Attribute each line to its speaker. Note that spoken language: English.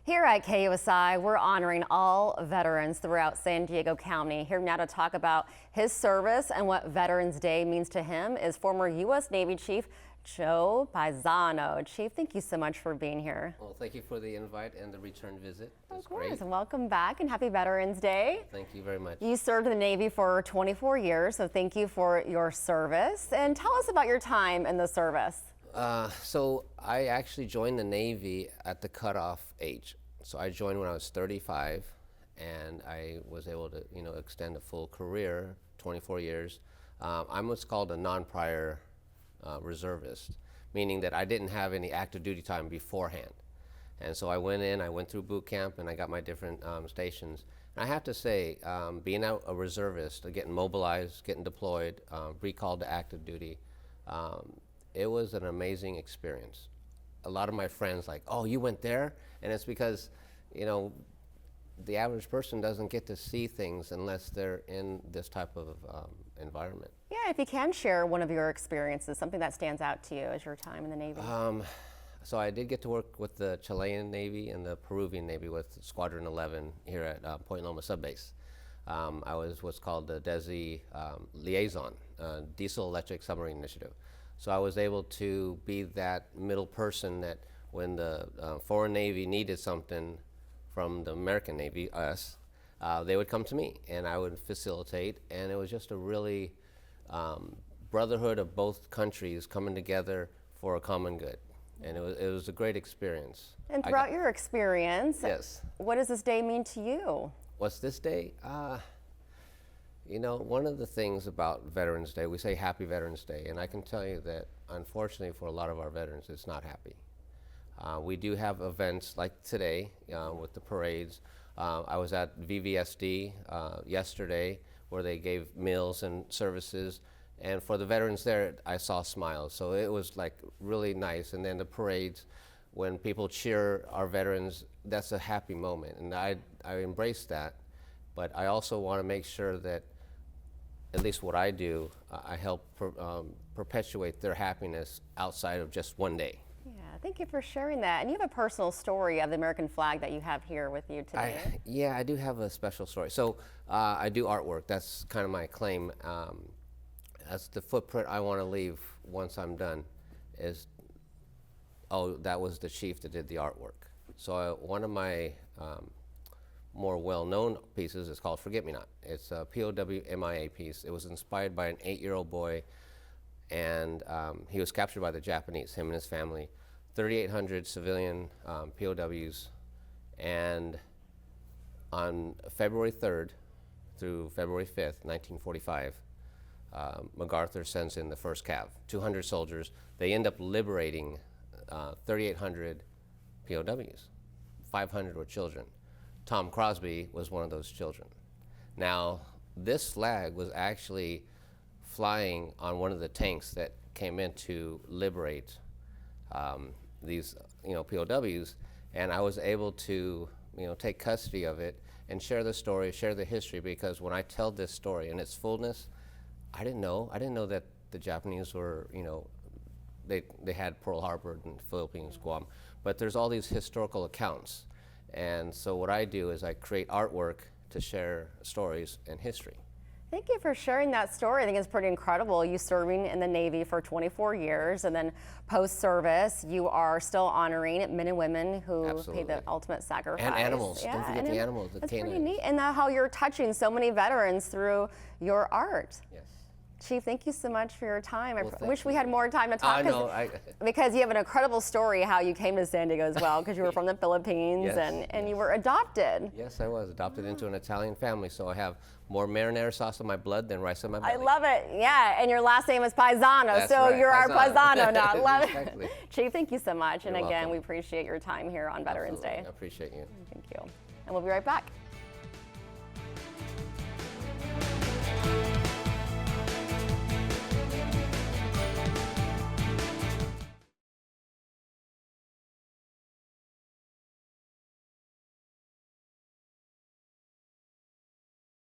Speaker 1: Here at KUSI, we're honoring all veterans throughout San Diego County. Here now to talk about his service and what Veterans Day means to him is former U.S. Navy Chief Joe Pisano. Chief, thank you so much for being here.
Speaker 2: Well, thank you for the invite and the return visit.
Speaker 1: Of course, and welcome back and happy Veterans Day.
Speaker 2: Thank you very much.
Speaker 1: You served in the Navy for 24 years, so thank you for your service. And tell us about your time in the service.
Speaker 2: So I actually joined the Navy at the cutoff age. So I joined when I was 35, and I was able to, extend a full career, 24 years. I'm what's called a non-prior reservist, meaning that I didn't have any active duty time beforehand. And so I went through boot camp, and I got my different stations. And I have to say, being a reservist, getting mobilized, getting deployed, recalled to active duty, it was an amazing experience. A lot of my friends like, oh, you went there? And it's because, the average person doesn't get to see things unless they're in this type of environment.
Speaker 1: Yeah, if you can share one of your experiences, something that stands out to you as your time in the Navy.
Speaker 2: So I did get to work with the Chilean Navy and the Peruvian Navy with Squadron 11 here at Point Loma Sub Base. I was what's called the DESI Liaison, Diesel Electric Submarine Initiative. So I was able to be that middle person that when the foreign Navy needed something from the American Navy, us, they would come to me and I would facilitate, and it was just a really brotherhood of both countries coming together for a common good. And it was a great experience.
Speaker 1: And throughout your experience,
Speaker 2: yes,
Speaker 1: what does this day mean to you?
Speaker 2: What's this day? One of the things about Veterans Day, we say Happy Veterans Day, and I can tell you that unfortunately for a lot of our veterans, it's not happy. We do have events like today with the parades. I was at VVSD yesterday where they gave meals and services, and for the veterans there, I saw smiles. So it was like really nice. And then the parades, when people cheer our veterans, that's a happy moment, and I embrace that. But I also want to make sure that, at least what I do, I help perpetuate their happiness outside of just one day.
Speaker 1: Yeah, thank you for sharing that. And you have a personal story of the American flag that you have here with you today.
Speaker 2: Yeah, I do have a special story. So I do artwork. That's kind of my claim. That's the footprint I want to leave once I'm done is, oh, that was the chief that did the artwork. So one of my more well-known pieces is called Forget Me Not. It's a POW MIA piece. It was inspired by an 8-year-old boy, and he was captured by the Japanese, him and his family. 3,800 civilian POWs, and on February 3rd through February 5th, 1945, MacArthur sends in the first cav, 200 soldiers. They end up liberating 3,800 POWs. 500 were children. Tom Crosby was one of those children. Now, this flag was actually flying on one of the tanks that came in to liberate these, POWs, and I was able to, take custody of it and share the story, share the history, because when I tell this story in its fullness, I didn't know that the Japanese were, they had Pearl Harbor in the Philippines, Guam, but there's all these historical accounts. And so what I do is I create artwork to share stories and history.
Speaker 1: Thank you for sharing that story. I think it's pretty incredible. You serving in the Navy for 24 years, and then post-service, you are still honoring men and women who
Speaker 2: Absolutely.
Speaker 1: paid the ultimate sacrifice.
Speaker 2: And animals.
Speaker 1: Yeah,
Speaker 2: Don't forget the animals.
Speaker 1: That's pretty neat. And how you're touching so many veterans through your art.
Speaker 2: Yes.
Speaker 1: Chief, thank you so much for your time.
Speaker 2: Well,
Speaker 1: I wish we had more time to talk.
Speaker 2: I know.
Speaker 1: Because you have an incredible story how you came to San Diego as well, because you were from the Philippines.
Speaker 2: Yes,
Speaker 1: and you were adopted.
Speaker 2: Yes, I was adopted into an Italian family, so I have more marinara sauce in my blood than rice in my belly.
Speaker 1: I love it. Yeah, and your last name is Pisano,
Speaker 2: That's
Speaker 1: so
Speaker 2: right,
Speaker 1: you're our Pisano now. Love
Speaker 2: Exactly.
Speaker 1: it. Chief, thank you so much.
Speaker 2: You're
Speaker 1: and again,
Speaker 2: welcome.
Speaker 1: we appreciate your time here on Veterans
Speaker 2: Absolutely.
Speaker 1: Day.
Speaker 2: I appreciate you.
Speaker 1: Thank you. And we'll be right back.